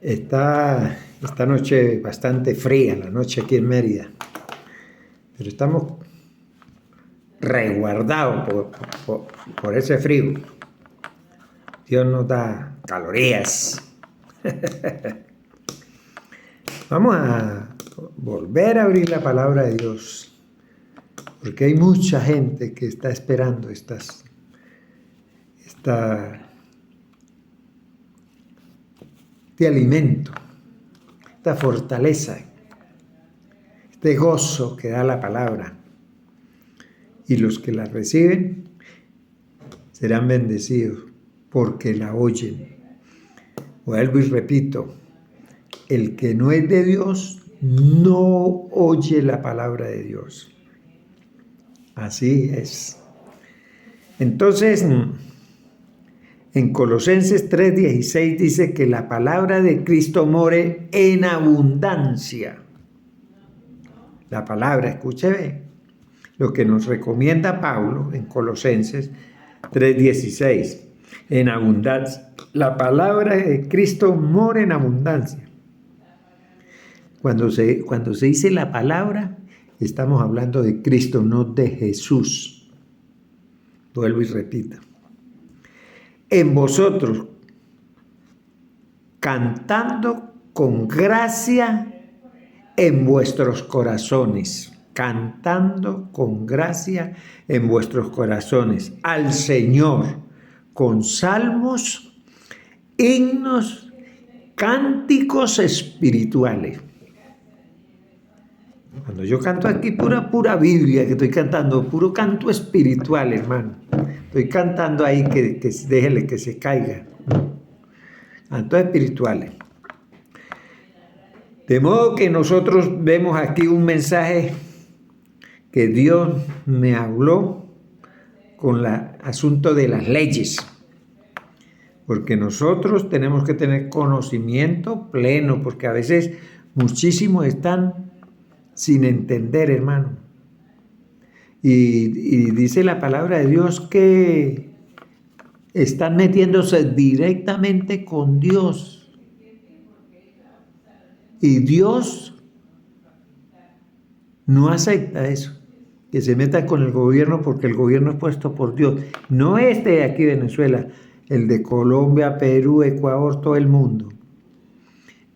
Está esta noche bastante fría, la noche aquí en Mérida, pero estamos resguardados por ese frío. Dios nos da calorías. Vamos a volver a abrir la palabra de Dios, porque hay mucha gente que está esperando este alimento, esta fortaleza, este gozo que da la palabra. Y los que la reciben serán bendecidos porque la oyen. Vuelvo y repito, el que no es de Dios no oye la palabra de Dios. Así es. Entonces, en Colosenses 3:16 dice que la palabra de Cristo more en abundancia. La palabra, escúcheme, lo que nos recomienda Pablo en Colosenses 3:16, en abundancia. La palabra de Cristo mora en abundancia. Cuando se dice la palabra, estamos hablando de Cristo, no de Jesús. Vuelvo y repito. En vosotros, cantando con gracia en vuestros corazones, cantando con gracia en vuestros corazones al Señor, con salmos, himnos, cánticos espirituales. Cuando yo canto aquí, pura Biblia que estoy cantando, puro canto espiritual, hermano. Estoy cantando ahí que déjele que se caiga. Cantos espirituales. De modo que nosotros vemos aquí un mensaje que Dios me habló con el asunto de las leyes. Porque nosotros tenemos que tener conocimiento pleno, porque a veces muchísimos están sin entender, hermano. Y dice la palabra de Dios que están metiéndose directamente con Dios. Y Dios no acepta eso, que se metan con el gobierno, porque el gobierno es puesto por Dios. No este de aquí, Venezuela, el de Colombia, Perú, Ecuador, todo el mundo.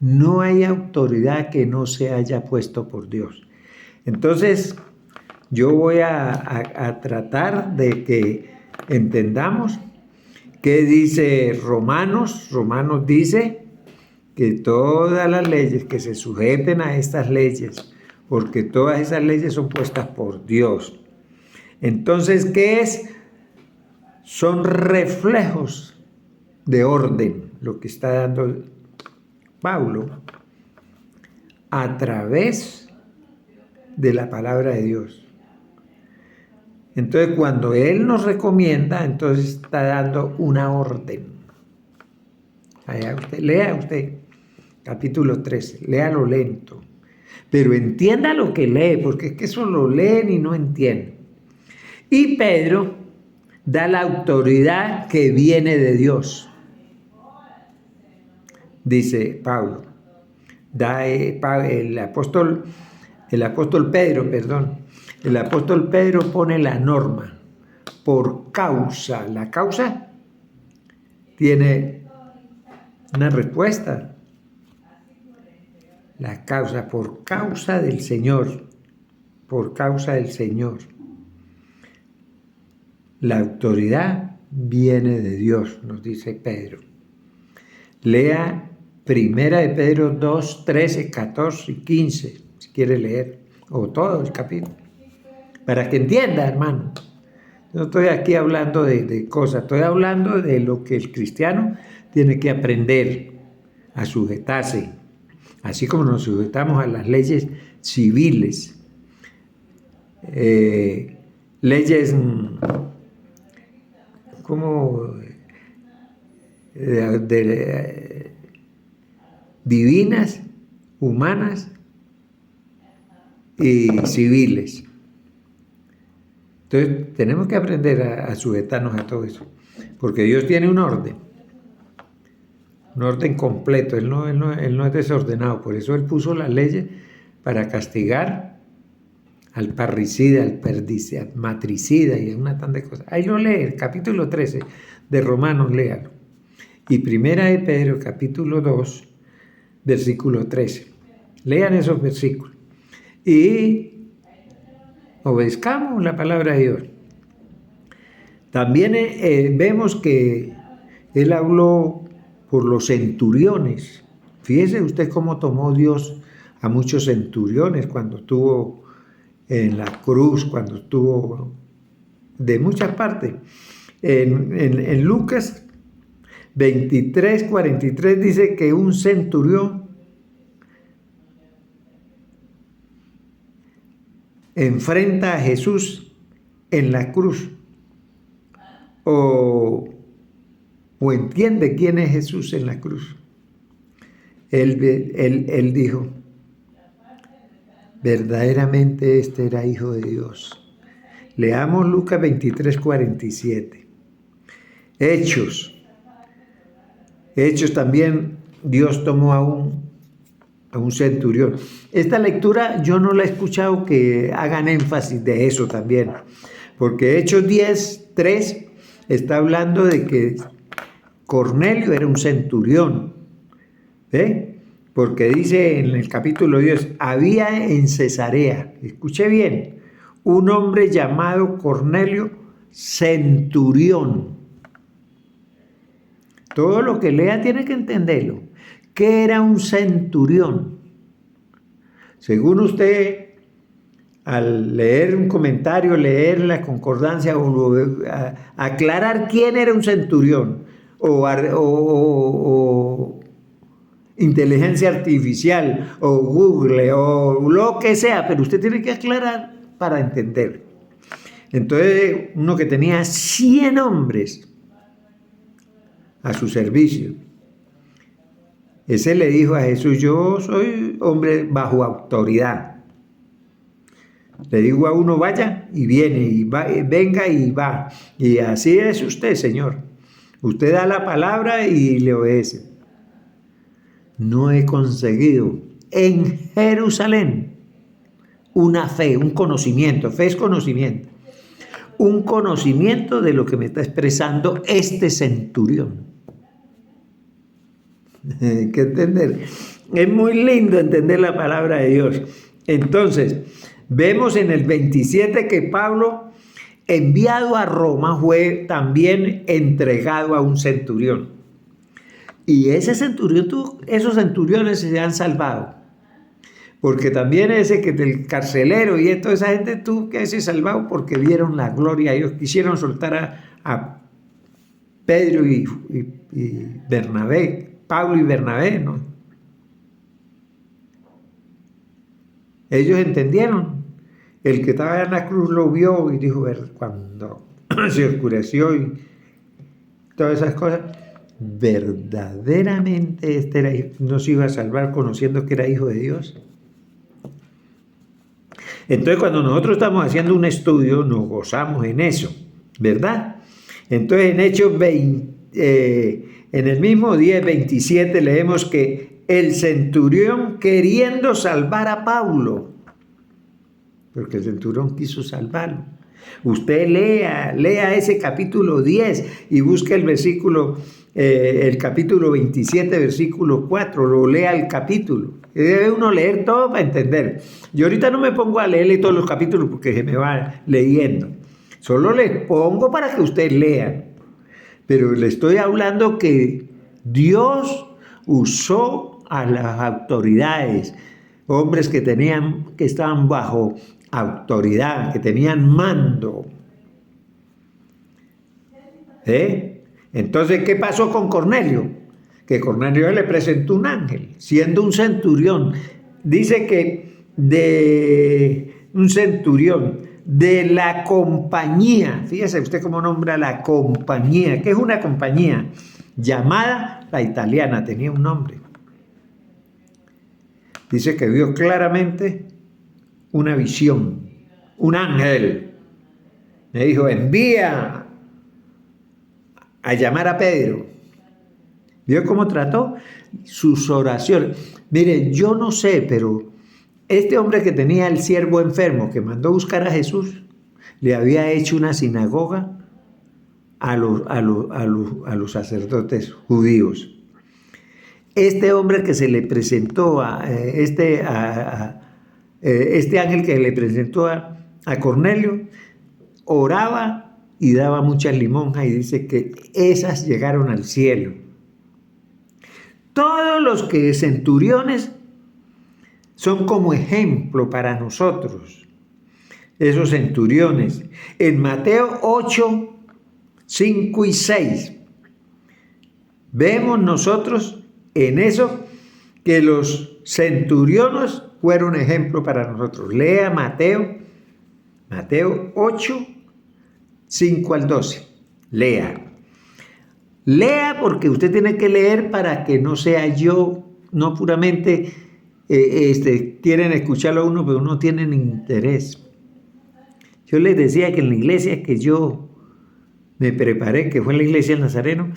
No hay autoridad que no se haya puesto por Dios. Entonces, yo voy a tratar de que entendamos qué dice Romanos. Romanos dice que todas las leyes, que se sujeten a estas leyes, porque todas esas leyes son puestas por Dios. Entonces, ¿qué es? Son reflejos de orden, lo que está dando Pablo a través de la palabra de Dios. Entonces, cuando Él nos recomienda, entonces está dando una orden. Lea usted, capítulo 13, léalo lento. Pero entienda lo que lee, porque es que eso lo leen y no entienden. Y Pedro da la autoridad que viene de Dios. Dice Pablo, el apóstol Pedro pone la norma por causa. La causa tiene una respuesta. La causa, por causa del Señor. Por causa del Señor. La autoridad viene de Dios, nos dice Pedro. Lea Primera de Pedro 2, 13, 14 y 15, si quiere leer, o todo el capítulo, para que entienda, hermano. No estoy aquí hablando de cosas, estoy hablando de lo que el cristiano tiene que aprender a sujetarse, así como nos sujetamos a las leyes civiles, leyes como divinas, humanas y civiles. Entonces tenemos que aprender a sujetarnos a todo eso, porque Dios tiene un orden. un orden completo, él no es desordenado, por eso él puso las leyes para castigar al parricida, al perdicida, al matricida y una tanta de cosas. Ahí lo lee, el capítulo 13 de Romanos, léalo. Y primera de Pedro, capítulo 2, versículo 13. Lean esos versículos. Y obedezcamos la palabra de Dios. También vemos que él habló por los centuriones. Fíjese usted cómo tomó Dios a muchos centuriones cuando estuvo en la cruz, cuando estuvo de muchas partes. En Lucas 23:43 dice que un centurión enfrenta a Jesús en la cruz o entiende quién es Jesús en la cruz. Él dijo, verdaderamente este era Hijo de Dios. Leamos Lucas 23:47. Hechos también Dios tomó a un centurión. Esta lectura yo no la he escuchado que hagan énfasis de eso también, porque Hechos 10:3 está hablando de que Cornelio era un centurión, ¿ve? Porque dice en el capítulo 10, había en Cesarea, escuche bien, un hombre llamado Cornelio, centurión. Todo lo que lea tiene que entenderlo. ¿Qué era un centurión? Según usted, al leer un comentario, leer la concordancia o aclarar quién era un centurión o inteligencia artificial o Google o lo que sea, pero usted tiene que aclarar para entender. Entonces, uno que tenía 100 hombres a su servicio, ese le dijo a Jesús, yo soy hombre bajo autoridad. Le digo a uno, vaya y viene, y va, venga y va. Y así es usted, Señor. Usted da la palabra y le obedece. No he conseguido en Jerusalén una fe, un conocimiento. Fe es conocimiento. Un conocimiento de lo que me está expresando este centurión. Hay que entender. Es muy lindo entender la palabra de Dios. Entonces, vemos en el 27 que Pablo, enviado a Roma, fue también entregado a un centurión. Y ese centurión, esos centuriones se han salvado. Porque también ese que del carcelero y toda esa gente tuvo que ser salvado porque vieron la gloria de Dios. Quisieron soltar a Pedro y Bernabé, Pablo y Bernabé, ¿no? Ellos entendieron. El que estaba en la cruz lo vio y dijo, cuando se oscureció y todas esas cosas, verdaderamente este no se iba a salvar conociendo que era Hijo de Dios. Entonces, cuando nosotros estamos haciendo un estudio, nos gozamos en eso, ¿verdad? Entonces, en Hechos 20, en el mismo 10:27 leemos que el centurión queriendo salvar a Pablo, porque el centurión quiso salvarlo. Usted lea ese capítulo 10 y busque el versículo, el capítulo 27, versículo 4, lo lea el capítulo. Debe uno leer todo para entender. Yo ahorita no me pongo a leerle todos los capítulos porque se me va leyendo. Solo les pongo para que ustedes lean. Pero le estoy hablando que Dios usó a las autoridades, hombres que estaban bajo autoridad, que tenían mando. Entonces, ¿qué pasó con Cornelio? Que Cornelio le presentó un ángel, siendo un centurión. Dice que de un centurión, de la compañía, fíjese usted cómo nombra la compañía, ¿qué es una compañía? Llamada la italiana, tenía un nombre. Dice que vio claramente una visión, un ángel. Me dijo, envía a llamar a Pedro ¿Vio cómo trató? Sus oraciones. Mire, yo no sé, pero este hombre que tenía el siervo enfermo, que mandó buscar a Jesús, le había hecho una sinagoga a los sacerdotes judíos. Este hombre que se le presentó este ángel que le presentó a Cornelio, oraba y daba muchas limonjas y dice que esas llegaron al cielo. Todos los que centuriones son como ejemplo para nosotros, esos centuriones. En Mateo 8, 5 y 6, vemos nosotros en eso que los centuriones fueron ejemplo para nosotros. Lea Mateo 8, 5 al 12. Lea porque usted tiene que leer para que no sea yo, no puramente quieren escucharlo a uno, pero no tienen interés. Yo les decía que en la iglesia que yo me preparé, que fue la iglesia del Nazareno,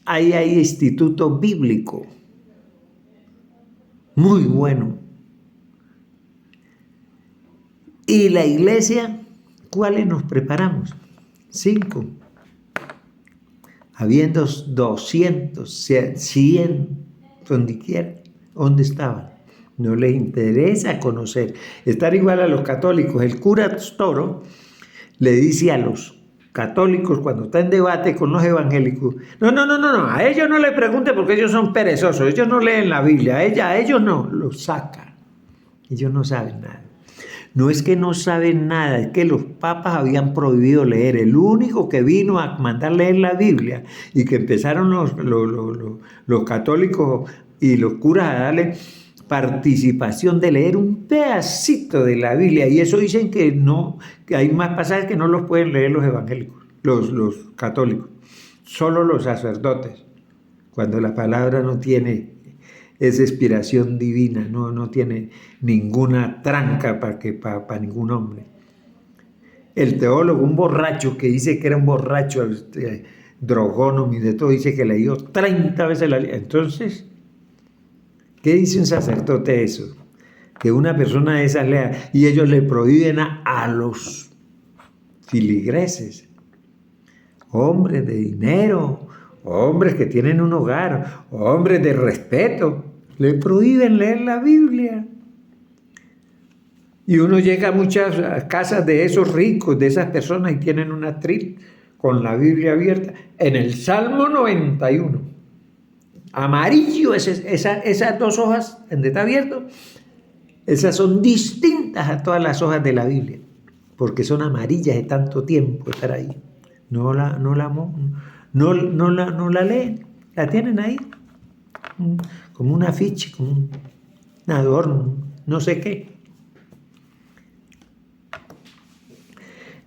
ahí hay instituto bíblico, muy bueno. Y la iglesia, ¿cuáles nos preparamos? 5. Habiendo 200, 100, donde quiera, ¿dónde estaban? No les interesa conocer. Estar igual a los católicos. El cura Toro le dice a los católicos cuando está en debate con los evangélicos, no, a ellos no le pregunte porque ellos son perezosos, ellos no leen la Biblia, a ellos no, los saca. Ellos no saben nada. No es que no saben nada, es que los papas habían prohibido leer. El único que vino a mandar leer la Biblia y que empezaron los católicos y los curas a darle participación de leer un pedacito de la Biblia. Y eso dicen que no, que hay más pasajes que no los pueden leer los evangélicos, los católicos, solo los sacerdotes, cuando la palabra no tiene esa inspiración divina, no tiene ninguna tranca para ningún hombre. El teólogo, un borracho que dice que era un borracho, drogónomo y de todo, dice que leyó 30 veces la Biblia. Entonces, ¿qué dice un sacerdote de eso? Que una persona de esas lea, y ellos le prohíben a los filigreses, hombres de dinero, hombres que tienen un hogar, hombres de respeto, le prohíben leer la Biblia. Y uno llega a muchas casas de esos ricos, de esas personas, y tienen una atril con la Biblia abierta. En el Salmo 91, amarillo, esas 2 hojas donde está abierto, esas son distintas a todas las hojas de la Biblia, porque son amarillas de tanto tiempo estar ahí. No la leen, la tienen ahí, como un afiche, como un adorno, no sé qué.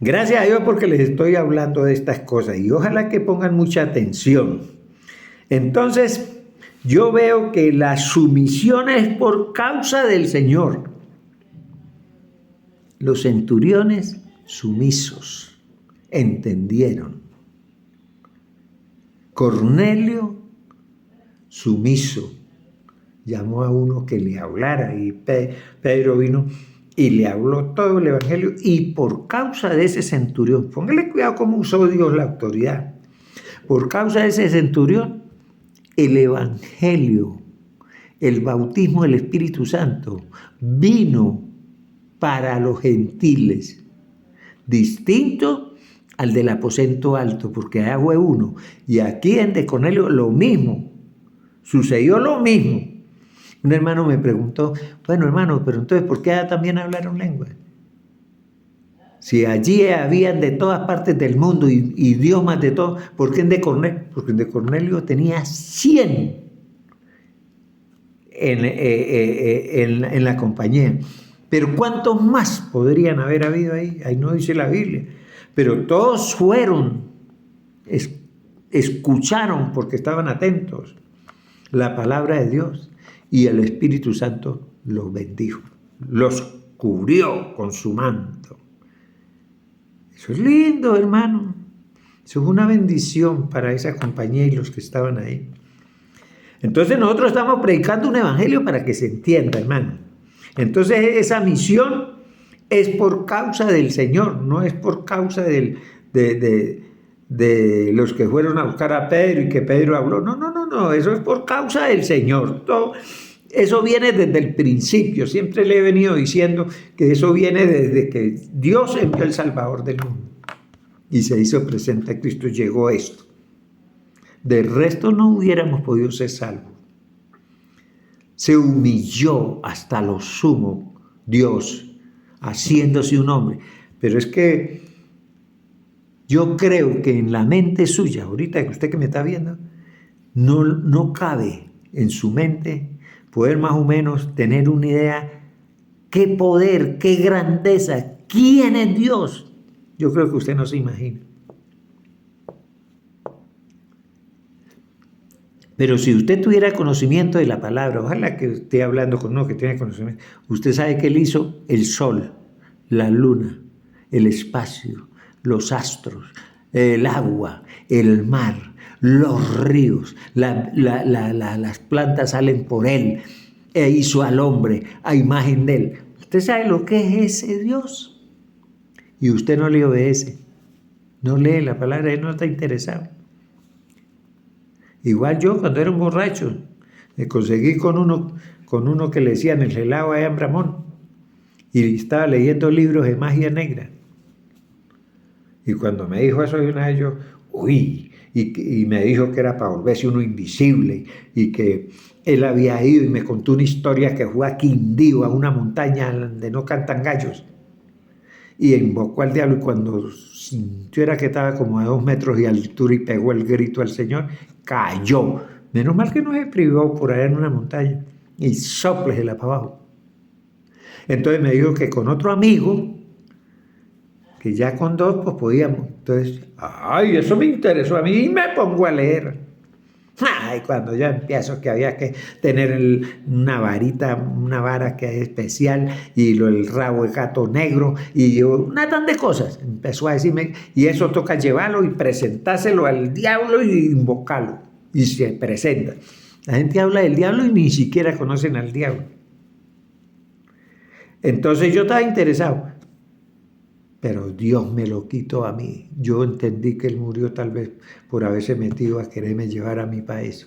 Gracias a Dios porque les estoy hablando de estas cosas y ojalá que pongan mucha atención. Entonces, yo veo que la sumisión es por causa del Señor. Los centuriones sumisos entendieron. Cornelio sumiso llamó a uno que le hablara y Pedro vino y le habló todo el evangelio, y por causa de ese centurión, póngale cuidado cómo usó Dios la autoridad, por causa de ese centurión, el evangelio, el bautismo del Espíritu Santo vino para los gentiles, distinto al del aposento alto, porque allá fue uno, y aquí en de Cornelio lo mismo, sucedió lo mismo. Un hermano me preguntó, bueno hermano, pero entonces ¿por qué allá también hablaron lenguas? Si allí habían de todas partes del mundo y idiomas de todo, ¿por qué en de Cornelio? Porque en de Cornelio tenía 100 en la compañía. Pero ¿cuántos más podrían haber habido ahí? Ahí no dice la Biblia. Pero todos fueron, escucharon porque estaban atentos la palabra de Dios, y el Espíritu Santo los bendijo, los cubrió con su manto. Eso es lindo, hermano. Eso es una bendición para esa compañía y los que estaban ahí. Entonces nosotros estamos predicando un evangelio para que se entienda, hermano. Entonces esa misión es por causa del Señor, no es por causa de los que fueron a buscar a Pedro y que Pedro habló. No, eso es por causa del Señor. Todo, eso viene desde el principio. Siempre le he venido diciendo que eso viene desde que Dios envió el Salvador del mundo y se hizo presente a Cristo, llegó esto. Del resto no hubiéramos podido ser salvos. Se humilló hasta lo sumo Dios, haciéndose un hombre. Pero es que yo creo que en la mente suya, ahorita que usted que me está viendo, no cabe en su mente poder más o menos tener una idea qué poder, qué grandeza, quién es Dios. Yo creo que usted no se imagina. Pero si usted tuviera conocimiento de la palabra, ojalá que esté hablando con uno que tiene conocimiento, usted sabe que Él hizo el sol, la luna, el espacio, los astros, el agua, el mar, los ríos, las plantas salen por Él, e hizo al hombre a imagen de Él. ¿Usted sabe lo que es ese Dios? Y usted no le obedece, no lee la palabra, Él no está interesado. Igual yo cuando era un borracho, me conseguí con uno que le decían el helado a Ramón y estaba leyendo libros de magia negra. Y cuando me dijo eso de una vez yo, y me dijo que era para volverse uno invisible y que él había ido y me contó una historia que fue a Quindío, a una montaña donde no cantan gallos. Y invocó al diablo y cuando sintió era que estaba como a 2 metros de altura y pegó el grito al Señor, cayó. Menos mal que no se privó por allá en una montaña y sóplesela para abajo. Entonces me dijo que con otro amigo, que ya con 2 pues podíamos. Entonces, eso me interesó a mí y me pongo a leer. Y cuando ya empiezo que había que tener una varita, una vara que es especial y el rabo de gato negro y una tan de cosas. Empezó a decirme, y eso toca llevarlo y presentárselo al diablo y invocarlo. Y se presenta. La gente habla del diablo y ni siquiera conocen al diablo. Entonces yo estaba interesado. Pero Dios me lo quitó a mí. Yo entendí que Él murió tal vez por haberse metido a quererme llevar a mí para eso.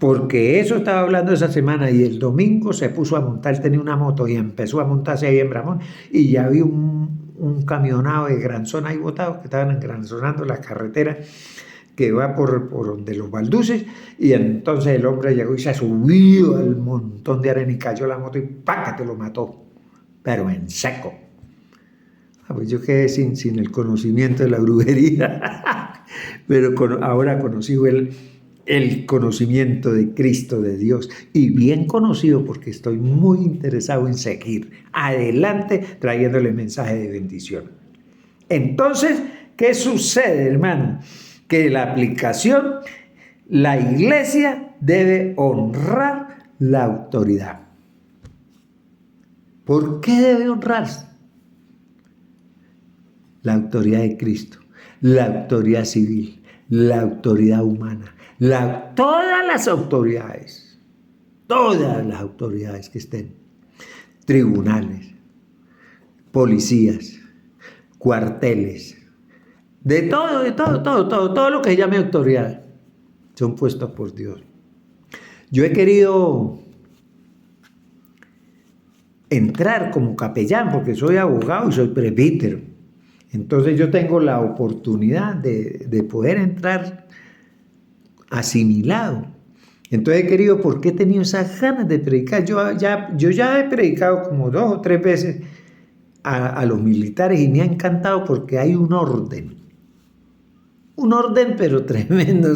Porque eso estaba hablando esa semana y el domingo se puso a montar, tenía una moto y empezó a montarse ahí en Bramón y ya vi un camionado de granzón ahí botado que estaban engranzonando la carretera que va por donde los balduces y entonces el hombre llegó y se subió al montón de arena y cayó la moto y ¡pácate! Lo mató, pero en seco. Pues yo quedé sin el conocimiento de la brujería, pero ahora conocí el conocimiento de Cristo, de Dios, y bien conocido porque estoy muy interesado en seguir adelante trayéndole mensaje de bendición. Entonces, ¿qué sucede, hermano? Que la aplicación, la iglesia debe honrar la autoridad. ¿Por qué debe honrarse? La autoridad de Cristo, la autoridad civil, la autoridad humana, todas las autoridades que estén, tribunales, policías, cuarteles, de todo lo que se llame autoridad, son puestos por Dios. Yo he querido entrar como capellán porque soy abogado y soy presbítero. Entonces yo tengo la oportunidad de poder entrar asimilado. Entonces he querido, porque he tenido esas ganas de predicar. Yo ya he predicado como 2 o 3 veces a los militares y me ha encantado porque hay un orden. Un orden pero tremendo.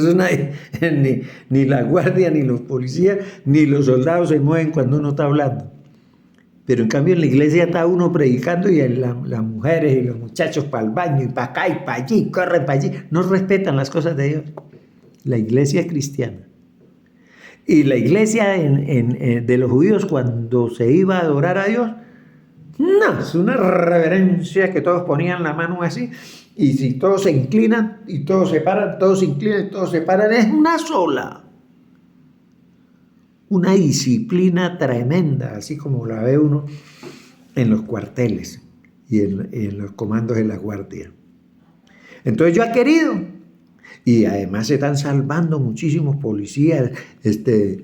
Ni la guardia, ni los policías, ni los soldados se mueven cuando uno está hablando. Pero en cambio en la iglesia está uno predicando y las mujeres y los muchachos para el baño y para acá y para allí, corren para allí. No respetan las cosas de Dios. La iglesia es cristiana. Y la iglesia de los judíos cuando se iba a adorar a Dios, no, es una reverencia que todos ponían la mano así. Y si todos se inclinan y todos se paran, todos se inclinan y todos se paran, es una sola. una disciplina tremenda, así como la ve uno en los cuarteles y en los comandos de la guardia. Entonces yo he querido, y además se están salvando muchísimos policías,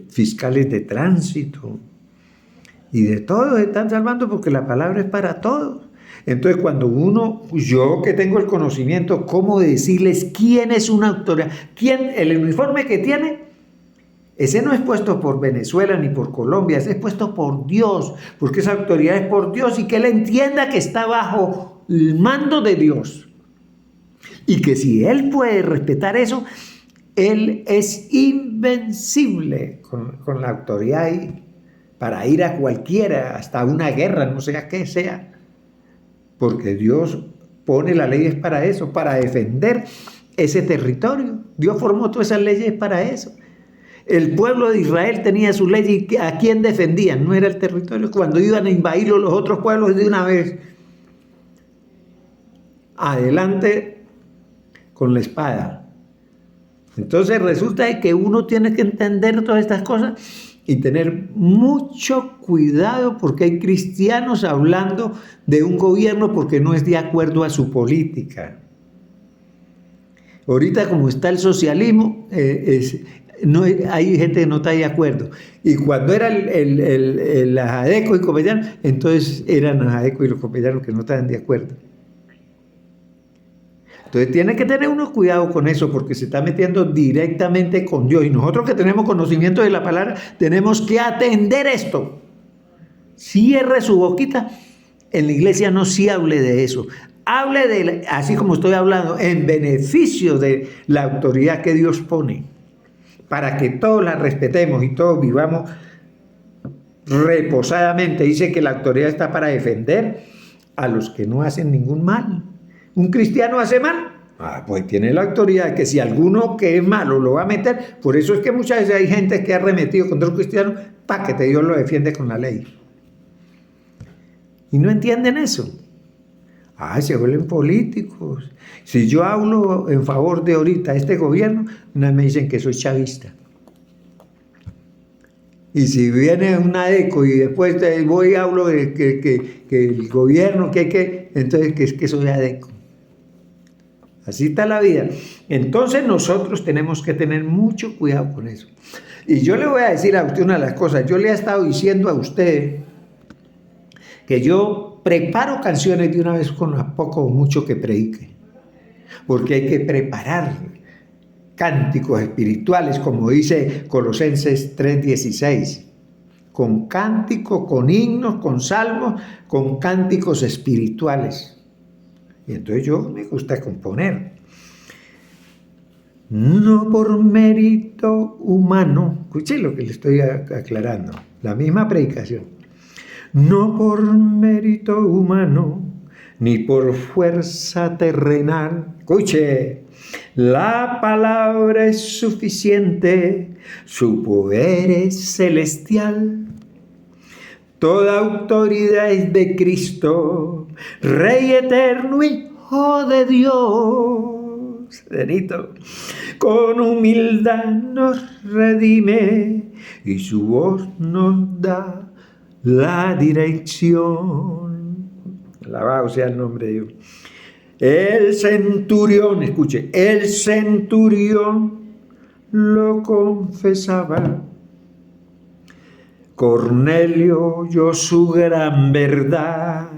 fiscales de tránsito, y de todos se están salvando porque la palabra es para todos. Entonces cuando yo que tengo el conocimiento, cómo decirles quién es una autoridad, el uniforme que tiene, ese no es puesto por Venezuela ni por Colombia, ese es puesto por Dios, porque esa autoridad es por Dios y que él entienda que está bajo el mando de Dios. Y que si él puede respetar eso, él es invencible con la autoridad para ir a cualquiera, hasta una guerra, no sea qué sea. Porque Dios pone las leyes para eso, para defender ese territorio. Dios formó todas esas leyes para eso. El pueblo de Israel tenía sus leyes y ¿a quién defendían? No era el territorio. Cuando iban a invadirlo los otros pueblos de una vez, adelante con la espada. Entonces resulta que uno tiene que entender todas estas cosas y tener mucho cuidado porque hay cristianos hablando de un gobierno porque no es de acuerdo a su política. Ahorita como está el socialismo, hay gente que no está de acuerdo. Y cuando era las ADECO y copellanos, entonces eran las ADECO y los copellanos que no estaban de acuerdo. Entonces tiene que tener uno cuidado con eso porque se está metiendo directamente con Dios. Y nosotros que tenemos conocimiento de la palabra, tenemos que atender esto. Cierre su boquita. En la iglesia no se hable de eso. Hable así como estoy hablando, en beneficio de la autoridad que Dios pone. Para que todos la respetemos y todos vivamos reposadamente. Dice que la autoridad está para defender a los que no hacen ningún mal. ¿Un cristiano hace mal? Pues tiene la autoridad que si alguno que es malo lo va a meter. Por eso es que muchas veces hay gente que ha arremetido contra un cristiano para que Dios lo defiende con la ley. Y no entienden eso. Se vuelven políticos. Si yo hablo en favor de ahorita este gobierno, una vez me dicen que soy chavista. Y si viene una ECO y después voy y hablo de que el gobierno, entonces que es que soy ADECO. Así está la vida. Entonces nosotros tenemos que tener mucho cuidado con eso. Y yo le voy a decir a usted una de las cosas. Yo le he estado diciendo a usted que yo preparo canciones de una vez con lo poco o mucho que predique. Porque hay que preparar cánticos espirituales, como dice Colosenses 3:16. Con cántico, con himnos, con salmos, con cánticos espirituales. Y entonces yo me gusta componer. No por mérito humano. Escuche lo que le estoy aclarando. La misma predicación. No por mérito humano, ni por fuerza terrenal. Escuche. La palabra es suficiente. Su poder es celestial. Toda autoridad es de Cristo, Rey eterno, Hijo de Dios. Benito. Con humildad nos redime y su voz nos da la dirección. Alabado sea el nombre de Dios. El centurión, escuche, el centurión lo confesaba. Cornelio oyó su gran verdad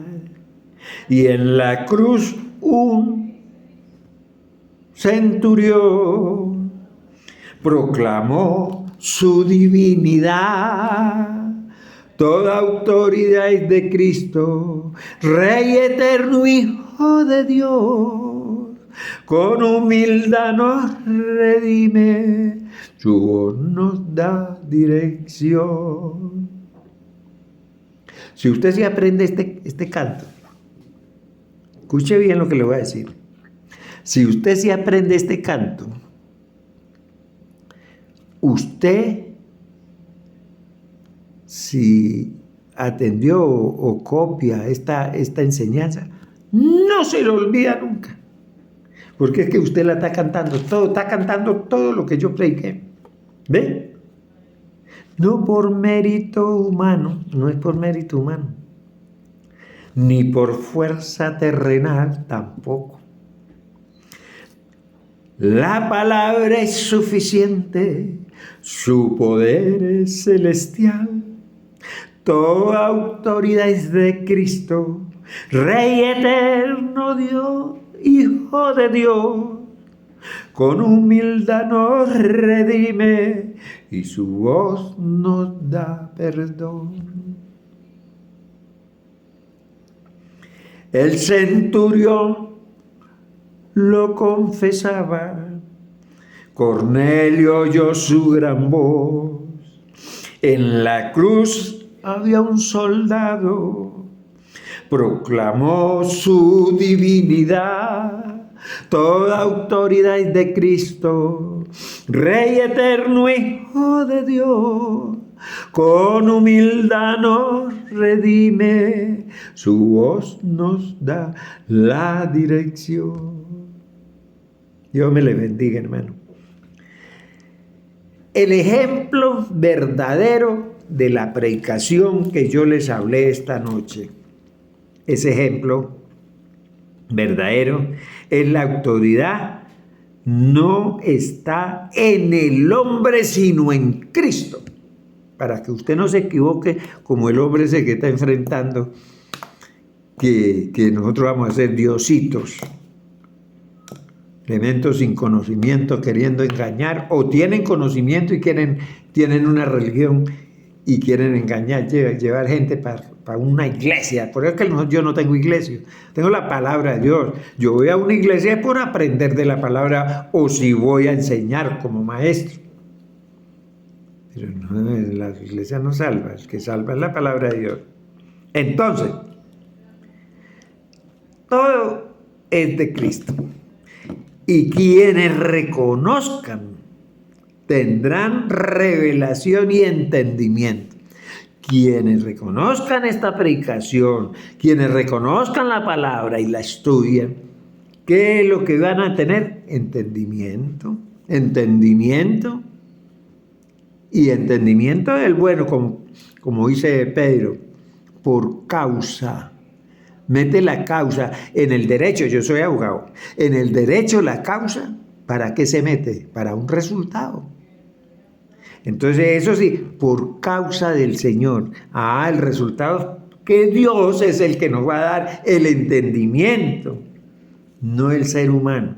y en la cruz un centurión proclamó su divinidad. Toda autoridad es de Cristo, Rey eterno, Hijo de Dios. Con humildad nos redime, su voz nos da dirección. Si usted se aprende este canto, escuche bien lo que le voy a decir. Si usted se aprende este canto, usted, si atendió o copia esta enseñanza, no se lo olvida nunca. Porque es que usted está cantando todo lo que yo prediqué. ¿Ve? no por mérito humano, no es por mérito humano, ni por fuerza terrenal tampoco. La palabra es suficiente, su poder es celestial. Toda autoridad es de Cristo, Rey eterno Dios, Hijo de Dios. Con humildad nos redime y su voz nos da perdón. El centurión lo confesaba, Cornelio oyó su gran voz. En la cruz había un soldado, proclamó su divinidad. Toda autoridad es de Cristo, Rey eterno, Hijo de Dios. Con humildad nos redime, su voz nos da la dirección. Dios me le bendiga, hermano. El ejemplo verdadero de la predicación que yo les hablé esta noche, ese ejemplo verdadero es la autoridad no está en el hombre sino en Cristo. Para que usted no se equivoque como el hombre ese que está enfrentando que nosotros vamos a ser diositos, elementos sin conocimiento queriendo engañar, o tienen conocimiento y tienen una religión y quieren engañar, llevar gente para una iglesia. Por eso es que yo no tengo iglesia, tengo la palabra de Dios. Yo voy a una iglesia por aprender de la palabra, o si voy a enseñar como maestro. Pero no, la iglesia no salva, el que salva es la palabra de Dios. Entonces, todo es de Cristo. Y quienes reconozcan tendrán revelación y entendimiento. Quienes reconozcan esta predicación, quienes reconozcan la palabra y la estudian, ¿qué es lo que van a tener? Entendimiento. Y entendimiento del bueno, como dice Pedro, por causa. Mete la causa en el derecho, yo soy abogado. En el derecho la causa, ¿para qué se mete? Para un resultado. Entonces eso sí, por causa del Señor. El resultado que Dios es el que nos va a dar el entendimiento. No el ser humano,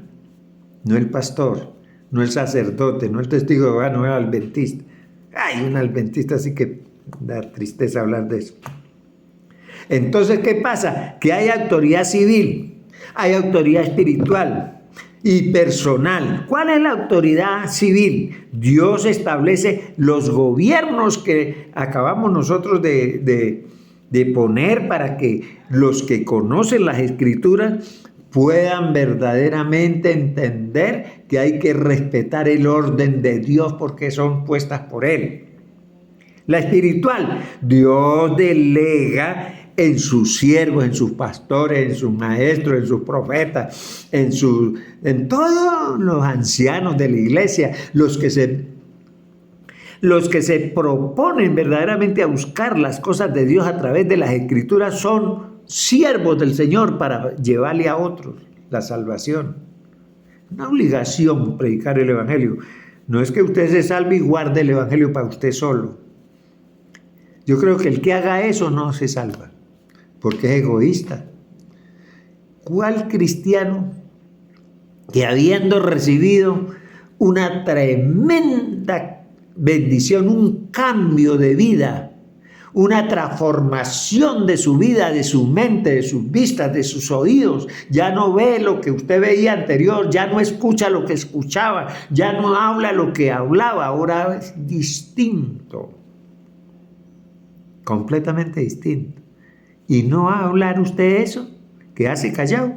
no el pastor, no el sacerdote, no el testigo de Jehová, no el adventista. Un adventista sí que da tristeza hablar de eso. Entonces, ¿qué pasa? Que hay autoridad civil, hay autoridad espiritual y personal. ¿Cuál es la autoridad civil? Dios establece los gobiernos que acabamos nosotros de poner para que los que conocen las Escrituras puedan verdaderamente entender que hay que respetar el orden de Dios porque son puestas por Él. La espiritual, Dios delega en sus siervos, en sus pastores, en sus maestros, en sus profetas, en todos los ancianos de la iglesia, los que se proponen verdaderamente a buscar las cosas de Dios a través de las Escrituras son siervos del Señor para llevarle a otros la salvación. Una obligación predicar el Evangelio. No es que usted se salve y guarde el Evangelio para usted solo. Yo creo que el que haga eso no se salva, porque es egoísta. ¿Cuál cristiano que habiendo recibido una tremenda bendición, un cambio de vida, una transformación de su vida, de su mente, de sus vistas, de sus oídos, ya no ve lo que usted veía anterior, ya no escucha lo que escuchaba, ya no habla lo que hablaba, ahora es distinto, completamente distinto? ¿Y no va a hablar usted eso? ¿Que hace callado?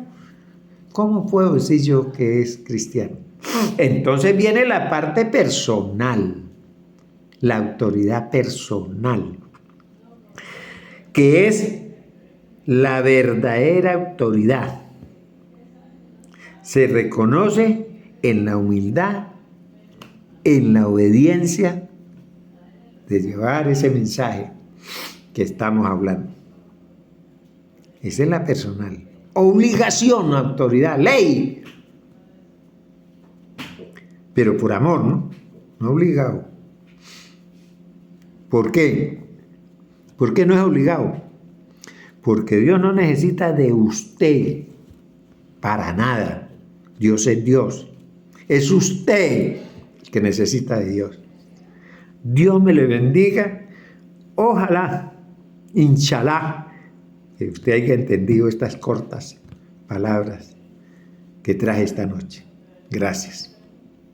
¿Cómo puedo decir yo que es cristiano? Entonces viene la parte personal, la autoridad personal, que es la verdadera autoridad. Se reconoce en la humildad, en la obediencia de llevar ese mensaje que estamos hablando. Esa es la personal. Obligación, autoridad, ley. Pero por amor, ¿no? No obligado. ¿Por qué? ¿Por qué no es obligado? Porque Dios no necesita de usted para nada. Dios es Dios. Es usted el que necesita de Dios. Dios me le bendiga. Ojalá, inshallah, que usted haya entendido estas cortas palabras que traje esta noche. Gracias.